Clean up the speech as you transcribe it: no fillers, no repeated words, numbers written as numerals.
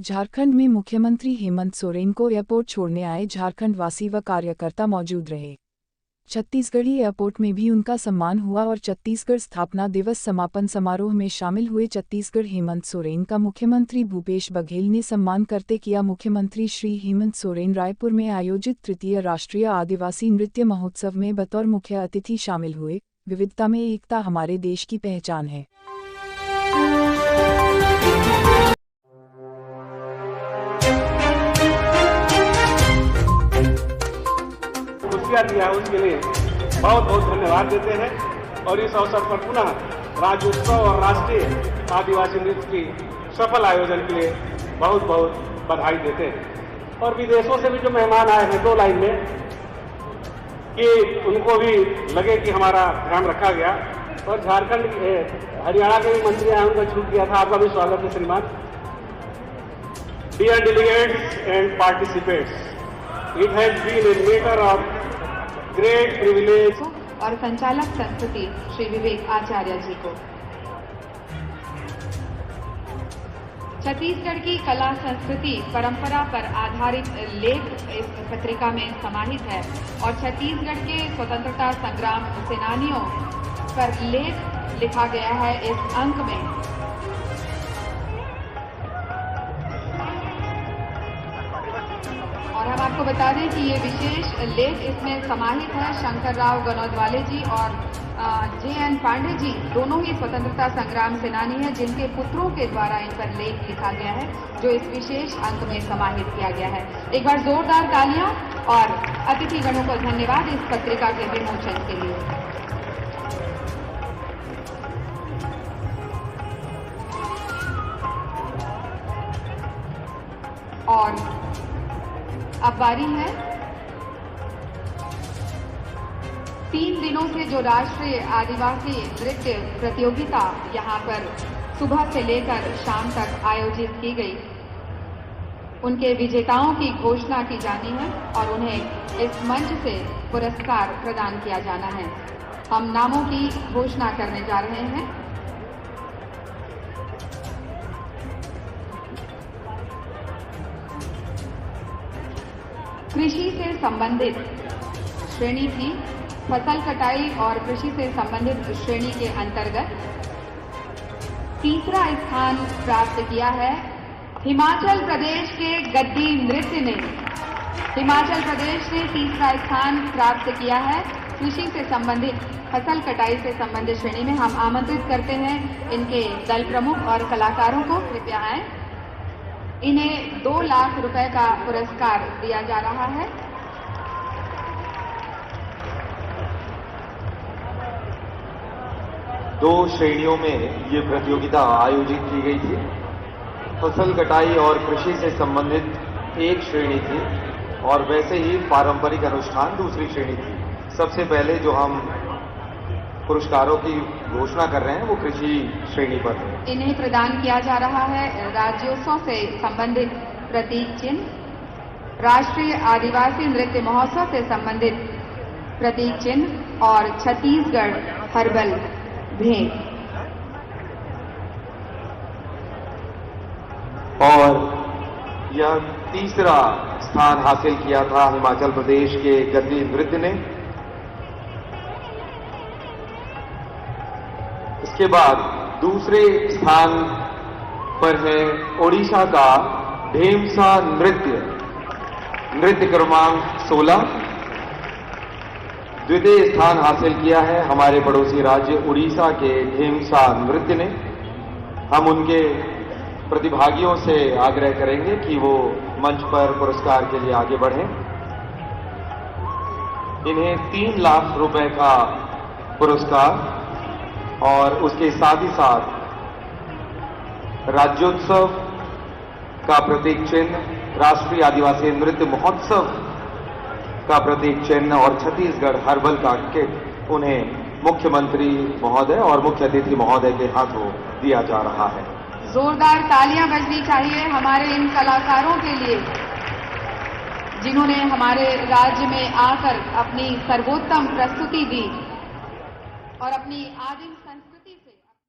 झारखंड में मुख्यमंत्री हेमंत सोरेन को एयरपोर्ट छोड़ने आए झारखंड वासी व कार्यकर्ता मौजूद रहे। छत्तीसगढ़ी एयरपोर्ट में भी उनका सम्मान हुआ और छत्तीसगढ़ स्थापना दिवस समापन समारोह में शामिल हुए छत्तीसगढ़ हेमंत सोरेन का मुख्यमंत्री भूपेश बघेल ने सम्मान करते किया। मुख्यमंत्री श्री हेमंत सोरेन रायपुर में आयोजित तृतीय राष्ट्रीय आदिवासी नृत्य महोत्सव में बतौर मुख्य अतिथि शामिल हुए। विविधता में एकता हमारे देश की पहचान है। दिया उसके लिए बहुत बहुत धन्यवाद देते हैं और इस अवसर पर पुनः राज्योत्सव और राष्ट्रीय आदिवासी नृत्य की सफल आयोजन के लिए बहुत बहुत बधाई देते हैं। और विदेशों से भी जो मेहमान आए हैं 2 लाइन में कि उनको भी लगे कि हमारा ध्यान रखा गया। और झारखंड हरियाणा के भी मंत्री आए, उनका छूट किया था। आपका भी स्वागत है श्रीमान। Dear delegates and participates, it has been a matter of great privilege और संचालक संस्कृति श्री विवेक आचार्य जी को। छत्तीसगढ़ की कला संस्कृति परंपरा पर आधारित लेख इस पत्रिका में समाहित है और छत्तीसगढ़ के स्वतंत्रता संग्राम सेनानियों पर लेख लिखा गया है इस अंक में। और हम आपको बता दें कि ये विशेष लेख इसमें समाहित है शंकरराव गनौदवाले जी और जे.एन. पांडे जी, दोनों ही स्वतंत्रता संग्राम सेनानी हैं जिनके पुत्रों के द्वारा इन पर लेख लिखा गया है जो इस विशेष अंक में समाहित किया गया है। एक बार जोरदार तालियां और अतिथिगणों को धन्यवाद इस पत्रिका के विमोचन के लिए। और अब बारी है 3 दिनों से जो राष्ट्रीय आदिवासी नृत्य प्रतियोगिता यहाँ पर सुबह से लेकर शाम तक आयोजित की गई, उनके विजेताओं की घोषणा की जानी है और उन्हें इस मंच से पुरस्कार प्रदान किया जाना है। हम नामों की घोषणा करने जा रहे हैं। कृषि से संबंधित श्रेणी थी। फसल कटाई और कृषि से संबंधित श्रेणी के अंतर्गत तीसरा स्थान प्राप्त किया है हिमाचल प्रदेश के गद्दी नृत्य ने। हिमाचल प्रदेश ने तीसरा स्थान प्राप्त किया है कृषि से संबंधित फसल कटाई से संबंधित श्रेणी में। हम आमंत्रित करते हैं इनके दल प्रमुख और कलाकारों को, कृपया आएं। इन्हें 2 लाख रुपए का पुरस्कार दिया जा रहा है। दो श्रेणियों में ये प्रतियोगिता आयोजित की गई थी। फसल कटाई और कृषि से संबंधित एक श्रेणी थी और वैसे ही पारंपरिक अनुष्ठान दूसरी श्रेणी थी। सबसे पहले जो हम पुरस्कारों की घोषणा कर रहे हैं वो कृषि श्रेणी पर है। इन्हें प्रदान किया जा रहा है राज्योत्सव से संबंधित प्रतीक चिन्ह, राष्ट्रीय आदिवासी नृत्य महोत्सव से संबंधित प्रतीक चिन्ह और छत्तीसगढ़ हर्बल भेंट। और यह तीसरा स्थान हासिल किया था हिमाचल प्रदेश के गद्दी नृत्य ने। इसके बाद दूसरे स्थान पर है ओडिशा का ढेमसा नृत्य क्रमांक 16। द्वितीय स्थान हासिल किया है हमारे पड़ोसी राज्य उड़ीसा के ढेमसा नृत्य ने। हम उनके प्रतिभागियों से आग्रह करेंगे कि वो मंच पर पुरस्कार के लिए आगे बढ़ें। इन्हें 3 लाख रुपए का पुरस्कार और उसके साथ ही साथ राज्योत्सव का प्रतीक चिन्ह, राष्ट्रीय आदिवासी नृत्य महोत्सव का प्रतीक चिन्ह और छत्तीसगढ़ हर्बल का किट उन्हें मुख्यमंत्री महोदय और मुख्य अतिथि महोदय के हाथों दिया जा रहा है। जोरदार तालियां बजनी चाहिए हमारे इन कलाकारों के लिए जिन्होंने हमारे राज्य में आकर अपनी सर्वोत्तम प्रस्तुति दी और अपनी आदिम संस्कृति से